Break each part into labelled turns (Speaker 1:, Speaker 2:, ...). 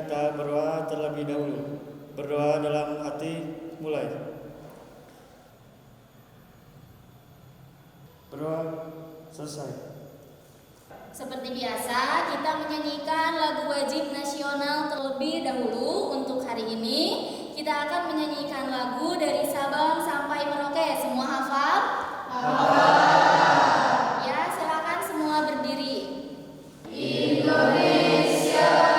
Speaker 1: kita berdoa terlebih dahulu. Berdoa dalam hati, mulai. Berdoa selesai.
Speaker 2: Seperti biasa, kita menyanyikan lagu wajib nasional terlebih dahulu. Untuk hari ini, kita akan menyanyikan lagu dari Sabang sampai Merauke. Semua hafal? Hafal. Ya, silakan semua berdiri. Indonesia.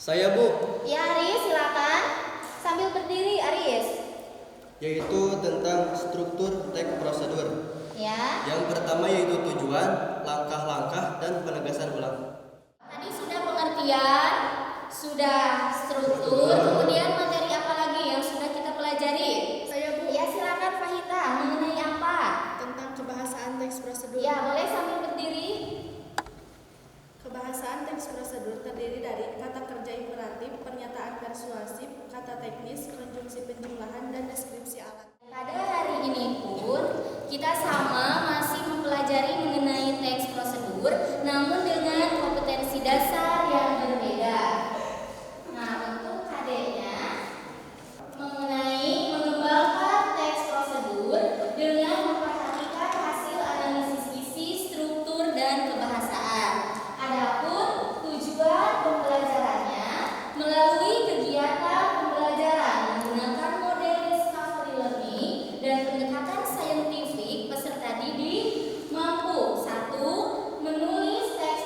Speaker 3: Saya, Bu.
Speaker 2: Ya, Aris, silakan. Sambil berdiri, Aris.
Speaker 3: Yaitu tentang struktur teks prosedur.
Speaker 2: Ya.
Speaker 3: Yang pertama yaitu tujuan, langkah-langkah, dan penegasan ulang.
Speaker 2: Tadi sudah pengertian, sudah struktur, kemudian materi apa lagi yang sudah kita pelajari?
Speaker 4: Saya, Bu.
Speaker 2: Ya, silakan Fahita, mengenai apa?
Speaker 4: Tentang kebahasaan teks prosedur.
Speaker 2: Ya, boleh sambil berdiri.
Speaker 4: Kebahasaan teks prosedur terdiri dari kata kerja imperatif, pernyataan persuasif, kata teknis, konjungsi penjumlahan, dan deskripsi alat.
Speaker 2: Pada hari ini pun kita sama masih mempelajari mengenai teks prosedur, namun dengan kompetensi dasar yang berbeda. Nah, untuk KD-nya mengenai mengembangkan teks prosedur dengan memperhatikan hasil analisis isi, struktur, dan kebahasaan. Adapun tujuan pembelajarannya melalui kegiatan pembelajaran menggunakan model discovery learning dan pendekatan saintifik, peserta didik mampu 1. Menulis teks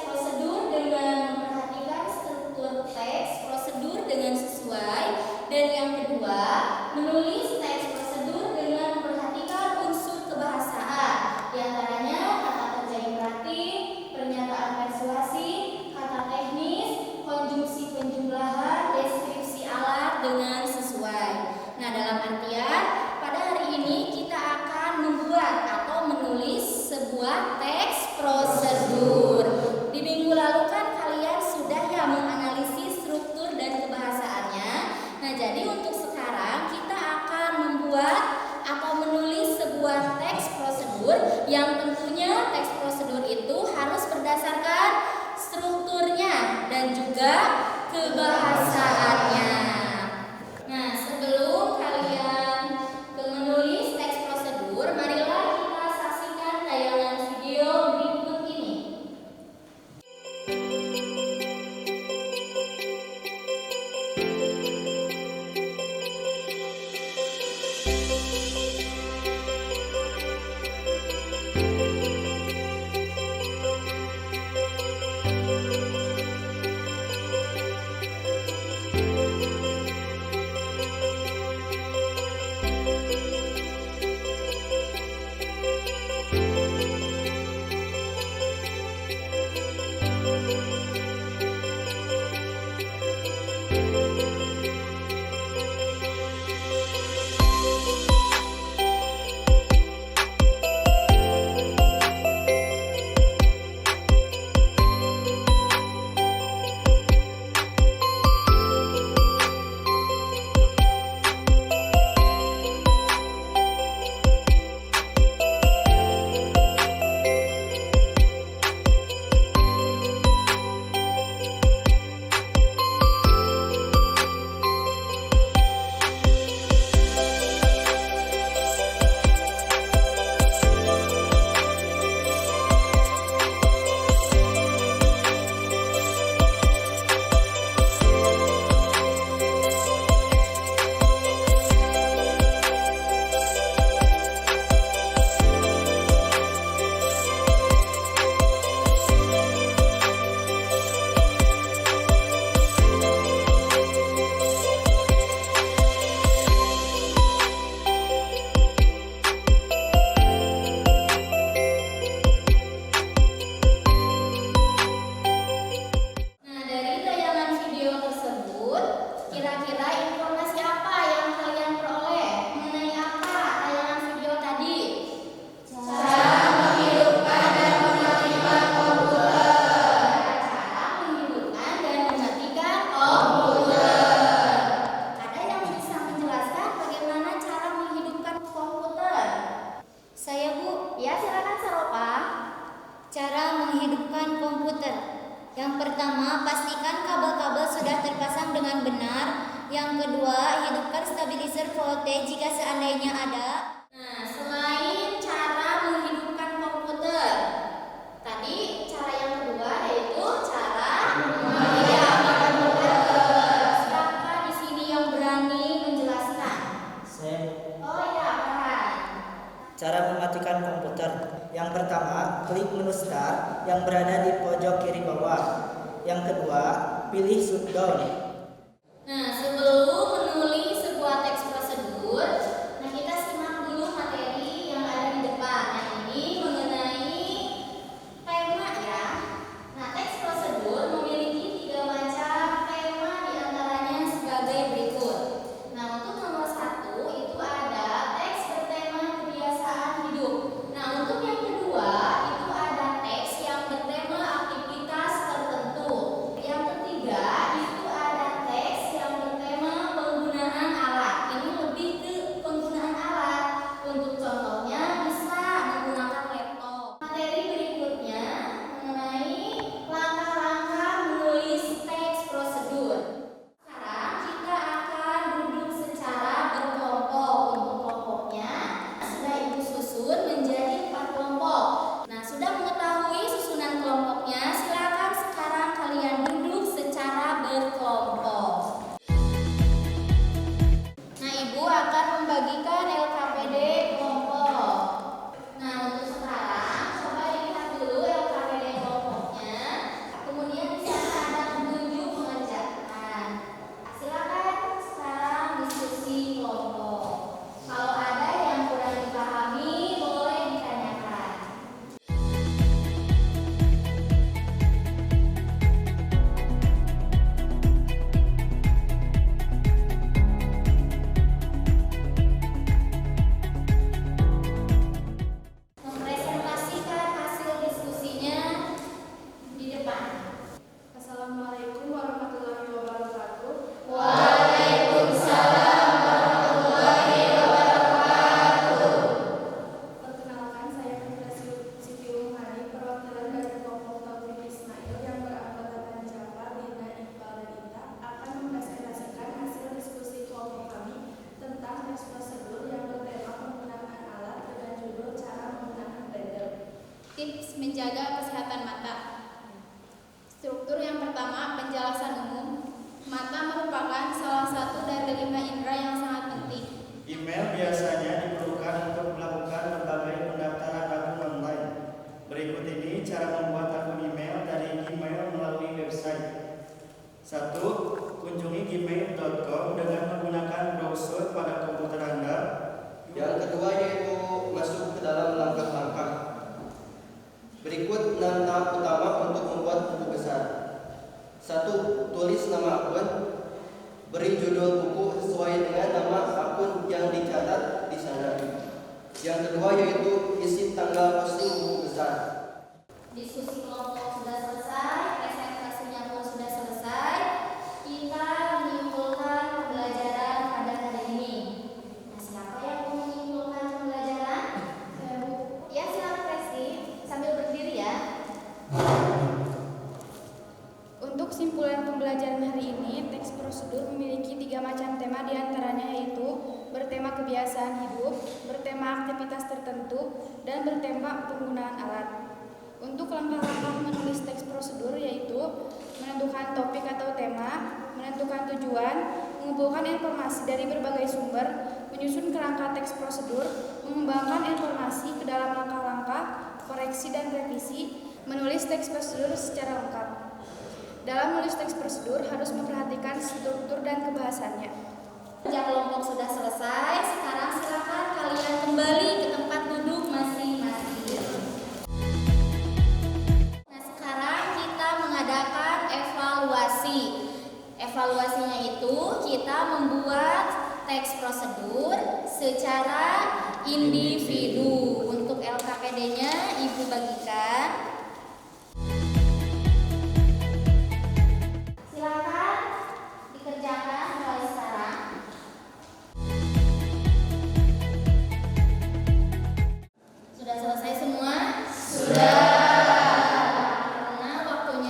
Speaker 5: komputer. Yang pertama, pastikan kabel-kabel sudah terpasang dengan benar. Yang kedua, hidupkan stabilizer voltage jika seandainya ada.
Speaker 2: Nah, selain cara menghidupkan komputer, tadi cara yang kedua yaitu cara mematikan komputer. Siapa di sini yang berani menjelaskan? Oh ya, Farhan.
Speaker 6: Cara mematikan komputer. Yang pertama, klik menu Start yang berada di pojok kiri bawah. Yang kedua, pilih shutdown.
Speaker 2: Nah, sebelum menulis sebuah teks prosedur, nah kita simak dulu materi yang ada di depan. Yang ini mengenai tema ya. Nah, teks prosedur memiliki 3 macam tema, diantaranya sebagai berikut. Nah, untuk nomor 1 itu ada teks bertema kebiasaan hidup. Nah, untuk yang kedua itu ada teks yang bertema aktivitas tertentu. Yang ketiga itu ada teks yang bertema penggunaan alat. Ini lebih ke penggunaan alat. Untuk contohnya bisa menggunakan laptop. Materi berikutnya mengenai langkah-langkah menulis teks prosedur. Sekarang kita akan duduk secara berkelompok. Untuk kelompoknya sudah Ibu susun menjadi 4 kelompok. Nah, sudah mengetahui susunan kelompoknya, silakan sekarang kalian duduk secara berkelompok. Nah, Ibu akan membagikan LKPD kelompok. Nah, untuk sekarang coba dilihat dulu LKPD kelompoknya. Kemudian di sana ada petunjuk pengerjaan. Silakan sekarang diskusi kelompok. Kalau ada yang kurang dipahami, boleh ditanyakan. Mempresentasikan hasil diskusinya di depan.
Speaker 4: Assalamualaikum warahmatullahi wabarakatuh.
Speaker 2: Waalaikumsalam warahmatullahi wabarakatuh.
Speaker 4: Perkenalkan, saya Fitri Siti Umari, perwakilan dari kelompok Taufik Ismail yang beranggotakan Jafar, Dina, Iqbal, dan Ita akan mempresentasikan hasil diskusi kelompok kami tentang teks prosedur yang bertema penggunaan alat dengan judul cara menggunakan blender.
Speaker 7: Tips menjaga kesehatan mata. Struktur yang pertama, penjelasan umum. Mata merupakan salah satu dari 5 indera yang sangat penting.
Speaker 1: Email biasanya diperlukan untuk melakukan berbagai pendaftaran akun online. Berikut ini cara membuat akun email dari Gmail melalui website. 1. Kunjungi gmail.com dengan menggunakan browser pada komputer Anda.
Speaker 3: Yang kedua yaitu masuk ke dalam langkah-langkah. Berikut 6 tahap utama untuk membuat buku besar. 1. Tulis nama akun. Beri judul buku sesuai dengan nama akun yang dicatat di sana. Yang kedua yaitu isi tanggal posting buku besar.
Speaker 2: Diskusi kelompok sudah selesai, presentasinya pun sudah selesai. Kita menyimpulkan pembelajaran pada hari ini. Nah, siapa yang mau menyimpulkan pembelajaran? Ya, silakan Presti, sambil berdiri ya.
Speaker 7: Untuk simpulan pembelajaran hari ini, teks prosedur memiliki 3 macam tema, diantaranya yaitu bertema kebiasaan hidup, bertema aktivitas tertentu, dan bertema penggunaan alat. Untuk langkah-langkah menulis teks prosedur yaitu menentukan topik atau tema, menentukan tujuan, mengumpulkan informasi dari berbagai sumber, menyusun kerangka teks prosedur, mengembangkan informasi ke dalam langkah-langkah, koreksi dan revisi, menulis teks prosedur secara lengkap. Dalam menulis teks prosedur harus memperhatikan struktur dan kebahasannya.
Speaker 2: Kerja kelompok sudah selesai, sekarang silakan kalian kembali ke tempat duduk masing-masing. Nah, sekarang kita mengadakan evaluasi. Evaluasinya itu kita membuat teks prosedur secara individu. Untuk LKPD-nya Ibu bagikan. Silakan dikerjakan mulai sekarang. Sudah selesai semua? Sudah. Karena waktunya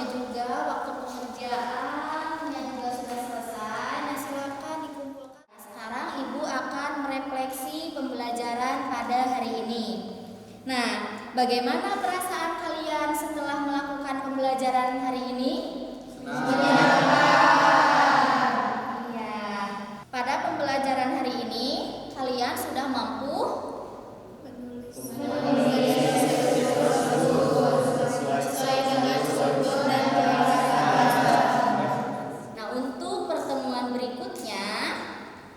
Speaker 2: pembelajaran hari ini? Ya. Pada pembelajaran hari ini, kalian sudah mampu Nah, untuk pertemuan berikutnya,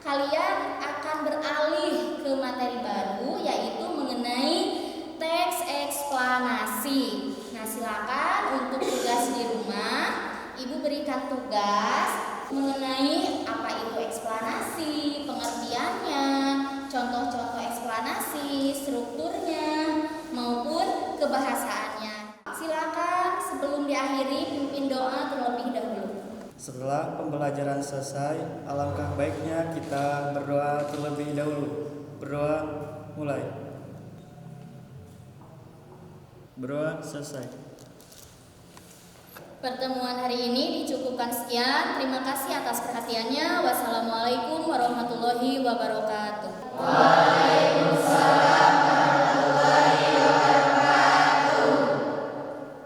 Speaker 2: kalian akan beralih ke materi baru, yaitu mengenai teks eksplanasi. Nah, silakan untuk tugas di rumah, Ibu berikan tugas mengenai apa itu eksplanasi, pengertiannya, contoh-contoh eksplanasi, strukturnya, maupun kebahasaannya. Silakan sebelum diakhiri pimpin doa terlebih dahulu.
Speaker 1: Setelah pembelajaran selesai, alangkah baiknya kita berdoa terlebih dahulu. Berdoa mulai. Berdoa selesai.
Speaker 2: Pertemuan hari ini dicukupkan sekian. Terima kasih atas perhatiannya. Wassalamualaikum warahmatullahi wabarakatuh.
Speaker 5: Waalaikumsalam.